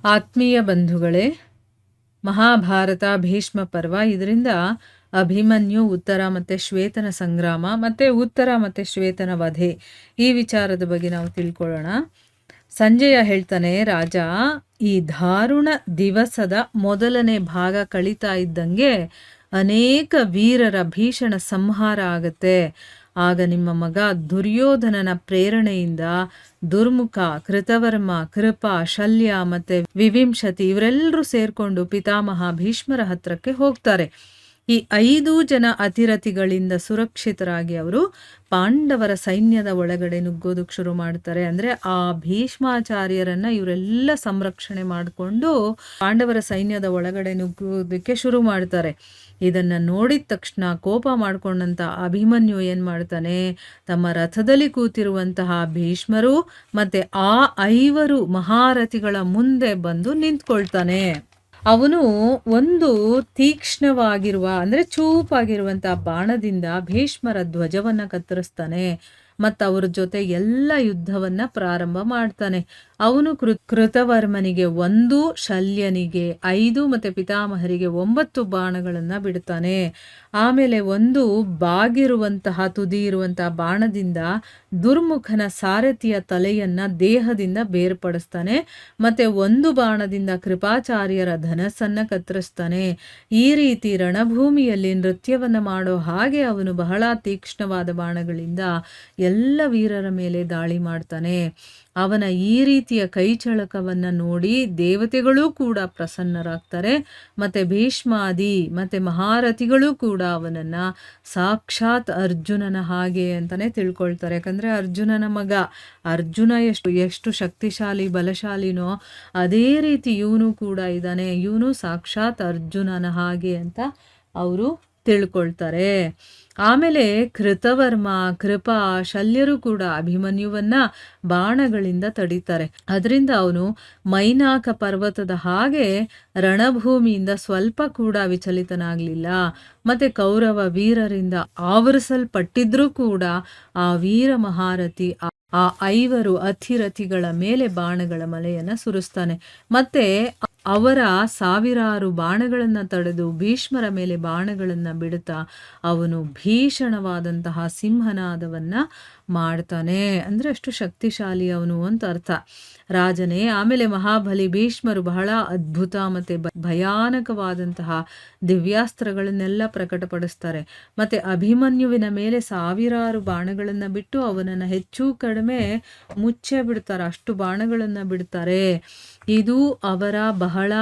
ಆತ್ಮೀಯ ಬಂಧುಗಳೇ, ಮಹಾಭಾರತ ಭೀಷ್ಮ ಪರ್ವ. ಇದರಿಂದ ಅಭಿಮನ್ಯು, ಉತ್ತರ ಮತ್ತು ಶ್ವೇತನ ಸಂಗ್ರಾಮ ಮತ್ತು ಉತ್ತರ ಮತ್ತು ಶ್ವೇತನ ವಧೆ ಈ ವಿಚಾರದ ಬಗ್ಗೆ ನಾವು ತಿಳ್ಕೊಳ್ಳೋಣ. ಸಂಜಯ ಹೇಳ್ತಾನೆ, ರಾಜ, ಈ ದಾರುಣ ದಿವಸದ ಮೊದಲನೇ ಭಾಗ ಕಳೀತಾ ಇದ್ದಂಗೆ ಅನೇಕ ವೀರರ ಭೀಷಣ ಸಂಹಾರ ಆಗತ್ತೆ. ಆಗ ನಿಮ್ಮ ಮಗ ದುರ್ಯೋಧನನ ಪ್ರೇರಣೆಯಿಂದ ದುರ್ಮುಖ, ಕೃತವರ್ಮ, ಕೃಪ, ಶಲ್ಯ ಮತ್ತೆ ವಿವಿಂಶತಿ ಇವರೆಲ್ಲರೂ ಸೇರ್ಕೊಂಡು ಪಿತಾಮಹ ಭೀಷ್ಮರ ಹತ್ರಕ್ಕೆ ಹೋಗ್ತಾರೆ. ಈ 5 ಜನ ಅತಿರಥಿಗಳಿಂದ ಸುರಕ್ಷಿತರಾಗಿ ಅವರು ಪಾಂಡವರ ಸೈನ್ಯದ ಒಳಗಡೆ ನುಗ್ಗೋದಕ್ಕೆ ಶುರು ಮಾಡ್ತಾರೆ. ಅಂದ್ರೆ ಆ ಭೀಷ್ಮಾಚಾರ್ಯರನ್ನ ಇವರೆಲ್ಲ ಸಂರಕ್ಷಣೆ ಮಾಡಿಕೊಂಡು ಪಾಂಡವರ ಸೈನ್ಯದ ಒಳಗಡೆ ನುಗ್ಗೋದಕ್ಕೆ ಶುರು ಮಾಡ್ತಾರೆ. ಇದನ್ನ ನೋಡಿದ ತಕ್ಷಣ ಕೋಪ ಮಾಡ್ಕೊಂಡಂತ ಅಭಿಮನ್ಯು ಏನ್ ಮಾಡ್ತಾನೆ, ತಮ್ಮ ರಥದಲ್ಲಿ ಕೂತಿರುವಂತಹ ಭೀಷ್ಮರು ಮತ್ತೆ ಆ 5 ಮಹಾರಥಿಗಳ ಮುಂದೆ ಬಂದು ನಿಂತ್ಕೊಳ್ತಾನೆ. ಅವನು ಒಂದು ತೀಕ್ಷ್ಣವಾಗಿರುವ ಅಂದ್ರೆ ಚೂಪಾಗಿರುವಂತಹ ಬಾಣದಿಂದ ಭೀಷ್ಮರ ಧ್ವಜವನ್ನ ಕತ್ತರಿಸ್ತಾನೆ ಮತ್ತು ಅವ್ರ ಜೊತೆ ಎಲ್ಲ ಯುದ್ಧವನ್ನ ಪ್ರಾರಂಭ ಮಾಡ್ತಾನೆ. ಅವನು ಕೃತವರ್ಮನಿಗೆ 1, ಶಲ್ಯನಿಗೆ 5 ಮತ್ತೆ ಪಿತಾಮಹರಿಗೆ 9 ಬಾಣಗಳನ್ನ ಬಿಡ್ತಾನೆ. ಆಮೇಲೆ ಒಂದು ಬಾಗಿರುವಂತಹ ತುದಿ ಇರುವಂತಹ ಬಾಣದಿಂದ ದುರ್ಮುಖನ ಸಾರಥಿಯ ತಲೆಯನ್ನ ದೇಹದಿಂದ ಬೇರ್ಪಡಿಸ್ತಾನೆ. ಮತ್ತೆ ಒಂದು ಬಾಣದಿಂದ ಕೃಪಾಚಾರ್ಯರ ಧನಸ್ಸನ್ನ ಕತ್ತರಿಸ್ತಾನೆ. ಈ ರೀತಿ ರಣಭೂಮಿಯಲ್ಲಿ ನೃತ್ಯವನ್ನ ಮಾಡೋ ಹಾಗೆ ಅವನು ಬಹಳ ತೀಕ್ಷ್ಣವಾದ ಬಾಣಗಳಿಂದ ಎಲ್ಲ ವೀರರ ಮೇಲೆ ದಾಳಿ ಮಾಡ್ತಾನೆ. ಅವನ ಈ ರೀತಿಯ ಕೈಚಳಕವನ್ನ ನೋಡಿ ದೇವತೆಗಳೂ ಕೂಡ ಪ್ರಸನ್ನರಾಗ್ತಾರೆ. ಮತ್ತೆ ಭೀಷ್ಮಾದಿ ಮತ್ತೆ ಮಹಾರಥಿಗಳು ಕೂಡ ಅವನನ್ನ ಸಾಕ್ಷಾತ್ ಅರ್ಜುನನ ಹಾಗೆ ಅಂತಾನೆ ತಿಳ್ಕೊಳ್ತಾರೆ. ಯಾಕಂದ್ರೆ ಅರ್ಜುನನ ಮಗ, ಅರ್ಜುನ ಎಷ್ಟು ಶಕ್ತಿಶಾಲಿ ಬಲಶಾಲಿನೋ ಅದೇ ರೀತಿ ಇವನು ಕೂಡ ಇದ್ದಾನೆ, ಇವನು ಸಾಕ್ಷಾತ್ ಅರ್ಜುನನ ಹಾಗೆ ಅಂತ ಅವರು ತಿಳ್ಕೊಳ್ತಾರೆ. ಆಮೇಲೆ ಕೃತವರ್ಮ, ಕೃಪಾ, ಶಲ್ಯರು ಕೂಡ ಅಭಿಮನ್ಯುವನ್ನ ಬಾಣಗಳಿಂದ ತಡೀತಾರೆ. ಅದರಿಂದ ಅವನು ಮೈನಾಕ ಪರ್ವತದ ಹಾಗೆ ರಣಭೂಮಿಯಿಂದ ಸ್ವಲ್ಪ ಕೂಡ ವಿಚಲಿತನಾಗ್ಲಿಲ್ಲ. ಮತ್ತೆ ಕೌರವ ವೀರರಿಂದ ಆವರಿಸಲ್ಪಟ್ಟಿದ್ರೂ ಕೂಡ ಆ ವೀರ ಮಹಾರಥಿ ಆ 5 ಅತಿರಥಿಗಳ ಮೇಲೆ ಬಾಣಗಳ ಮಳೆಯನ್ನ ಸುರಿಸ್ತಾನೆ. ಮತ್ತೆ ಅವರ 1000 ಬಾಣಗಳನ್ನ ತಡೆದು ಭೀಷ್ಮರ ಮೇಲೆ ಬಾಣಗಳನ್ನ ಬಿಡುತ್ತಾ ಅವನು ಭೀಷಣವಾದಂತಹ ಸಿಂಹನಾದವನ್ನ ಮಾಡ್ತಾನೆ. ಅಂದ್ರೆ ಅಷ್ಟು ಶಕ್ತಿಶಾಲಿ ಅವನು ಅಂತ ಅರ್ಥ. ರಾಜನೇ, ಆಮೇಲೆ ಮಹಾಬಲಿ ಭೀಷ್ಮರು ಬಹಳ ಅದ್ಭುತ ಮತ್ತೆ ಭಯಾನಕವಾದಂತಹ ದಿವ್ಯಾಸ್ತ್ರಗಳನ್ನೆಲ್ಲ ಪ್ರಕಟಪಡಿಸ್ತಾರೆ. ಮತ್ತೆ ಅಭಿಮನ್ಯುವಿನ ಮೇಲೆ 1000 ಬಾಣಗಳನ್ನ ಬಿಟ್ಟು ಅವನನ್ನ ಹೆಚ್ಚು ಕಡಿಮೆ ಮುಚ್ಚೆ ಬಿಡ್ತಾರೆ, ಅಷ್ಟು ಬಾಣಗಳನ್ನ ಬಿಡ್ತಾರೆ. ಇದು ಅವರ ಬಹಳ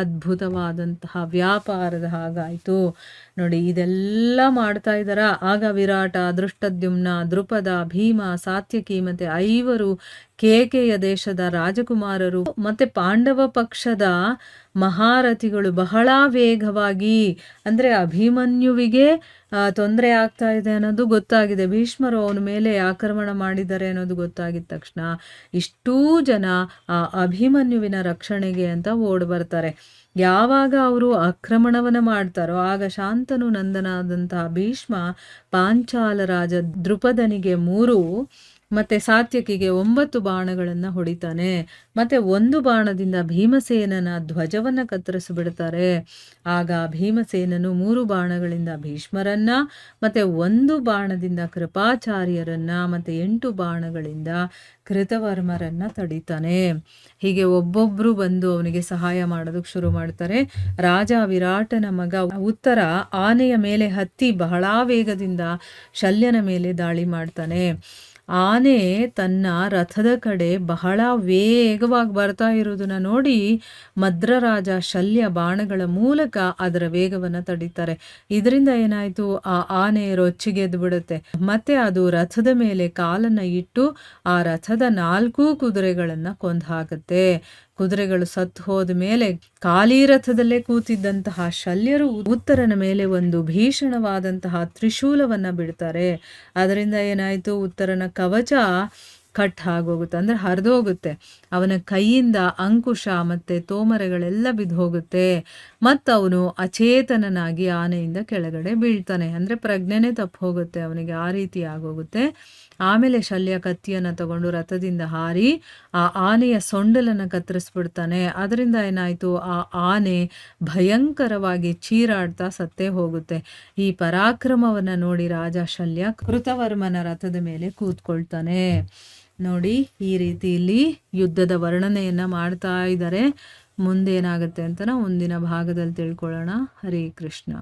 ಅದ್ಭುತವಾದಂತಹ ವ್ಯಾಪಾರದ ಹಾಗಾಯ್ತು. ನೋಡಿ, ಇದೆಲ್ಲ ಮಾಡ್ತಾ ಇದ್ದಾರ. ಆಗ ವಿರಾಟ, ದೃಷ್ಟದ್ಯುಮ್ನ, ದೃಪದ, ಭೀಮ, ಸಾತ್ಯಕಿ ಮತ್ತೆ 5 ಕೇಕೆಯ ದೇಶದ ರಾಜಕುಮಾರರು ಮತ್ತೆ ಪಾಂಡವ ಪಕ್ಷದ ಮಹಾರಥಿಗಳು ಬಹಳ ವೇಗವಾಗಿ, ಅಂದ್ರೆ ಅಭಿಮನ್ಯುವಿಗೆ ತೊಂದರೆ ಆಗ್ತಾ ಇದೆ ಅನ್ನೋದು ಗೊತ್ತಾಗಿದೆ. ಭೀಷ್ಮರು ಅವನ ಮೇಲೆ ಆಕ್ರಮಣ ಮಾಡಿದ್ದಾರೆ ಅನ್ನೋದು ಗೊತ್ತಾಗಿದ ತಕ್ಷಣ ಇಷ್ಟೂ ಜನ ಆ ಅಭಿಮನ್ಯುವಿನ ರಕ್ಷಣೆಗೆ ಅಂತ ಓಡ್ ಬರ್ತಾರೆ. ಯಾವಾಗ ಅವರು ಆಕ್ರಮಣವನ್ನ ಮಾಡ್ತಾರೋ ಆಗ ಶಾಂತನು ನಂದನಾದಂತಹ ಭೀಷ್ಮ ಪಾಂಚಾಲ ರಾಜ ದೃಪದನಿಗೆ 3 ಮತ್ತೆ ಸಾತ್ಯಕಿಗೆ 9 ಬಾಣಗಳನ್ನ ಹೊಡಿತಾನೆ. ಮತ್ತೆ 1 ಬಾಣದಿಂದ ಭೀಮಸೇನನ ಧ್ವಜವನ್ನ ಕತ್ತರಿಸಿಬಿಡ್ತಾರೆ. ಆಗ ಭೀಮಸೇನನು 3 ಬಾಣಗಳಿಂದ ಭೀಷ್ಮರನ್ನ ಮತ್ತೆ 1 ಬಾಣದಿಂದ ಕೃಪಾಚಾರ್ಯರನ್ನ ಮತ್ತೆ 8 ಬಾಣಗಳಿಂದ ಕೃತವರ್ಮರನ್ನ ತಡಿತಾನೆ. ಹೀಗೆ ಒಬ್ಬೊಬ್ರು ಬಂದು ಅವನಿಗೆ ಸಹಾಯ ಮಾಡೋದಕ್ಕೆ ಶುರು ಮಾಡ್ತಾರೆ. ರಾಜ ವಿರಾಟನ ಮಗ ಉತ್ತರ ಆನೆಯ ಮೇಲೆ ಹತ್ತಿ ಬಹಳ ವೇಗದಿಂದ ಶಲ್ಯನ ಮೇಲೆ ದಾಳಿ ಮಾಡ್ತಾನೆ. ಆನೆ ತನ್ನ ರಥದ ಕಡೆ ಬಹಳ ವೇಗವಾಗಿ ಬರ್ತಾ ಇರುವುದನ್ನ ನೋಡಿ ಮದ್ರರಾಜ ಶಲ್ಯ ಬಾಣಗಳ ಮೂಲಕ ಅದರ ವೇಗವನ್ನ ತಡೀತಾರೆ. ಇದರಿಂದ ಏನಾಯ್ತು, ಆ ಆನೆ ರೊಚ್ಚಿಗೆದ್ದು ಬಿಡುತ್ತೆ. ಮತ್ತೆ ಅದು ರಥದ ಮೇಲೆ ಕಾಲನ್ನ ಇಟ್ಟು ಆ ರಥದ 4 ಕುದುರೆಗಳನ್ನ ಕೊಂದು ಹಾಕುತ್ತೆ. ಕುದುರೆಗಳು ಸತ್ತು ಹೋದ ಮೇಲೆ ಖಾಲಿ ರಥದಲ್ಲೇ ಕೂತಿದ್ದಂತಹ ಶಲ್ಯರು ಉತ್ತರನ ಮೇಲೆ ಒಂದು ಭೀಷಣವಾದಂತಹ ತ್ರಿಶೂಲವನ್ನ ಬಿಡ್ತಾರೆ. ಅದರಿಂದ ಏನಾಯ್ತು, ಉತ್ತರನ ಕವಚ ಕಟ್ ಆಗೋಗುತ್ತೆ, ಅಂದರೆ ಹರಿದೋಗುತ್ತೆ. ಅವನ ಕೈಯಿಂದ ಅಂಕುಶ ಮತ್ತು ತೋಮರೆಗಳೆಲ್ಲ ಬಿದ್ದು ಹೋಗುತ್ತೆ ಮತ್ತು ಅವನು ಅಚೇತನನಾಗಿ ಆನೆಯಿಂದ ಕೆಳಗಡೆ ಬೀಳ್ತಾನೆ. ಅಂದರೆ ಪ್ರಜ್ಞೆನೇ ತಪ್ಪು ಹೋಗುತ್ತೆ ಅವನಿಗೆ, ಆ ರೀತಿ ಆಗೋಗುತ್ತೆ. ಆಮೇಲೆ ಶಲ್ಯ ಕತ್ತಿಯನ್ನು ತಗೊಂಡು ರಥದಿಂದ ಹಾರಿ ಆ ಆನೆಯ ಸೊಂಡಲನ್ನು ಕತ್ತರಿಸ್ಬಿಡ್ತಾನೆ. ಅದರಿಂದ ಏನಾಯಿತು, ಆ ಆನೆ ಭಯಂಕರವಾಗಿ ಚೀರಾಡ್ತಾ ಸತ್ತೇ ಹೋಗುತ್ತೆ. ಈ ಪರಾಕ್ರಮವನ್ನು ನೋಡಿ ರಾಜ ಶಲ್ಯ ಕೃತವರ್ಮನ ರಥದ ಮೇಲೆ ಕೂತ್ಕೊಳ್ತಾನೆ. ನೋಡಿ, ಈ ರೀತಿ ಇಲ್ಲಿ ಯುದ್ಧದ ವರ್ಣನೆಯನ್ನು ಮಾಡ್ತಾ ಇದ್ದಾರೆ. ಮುಂದೇನಾಗುತ್ತೆ ಅಂತ ನಾವು ಮುಂದಿನ ಭಾಗದಲ್ಲಿ ತಿಳ್ಕೊಳ್ಳೋಣ. ಹರೇ ಕೃಷ್ಣ.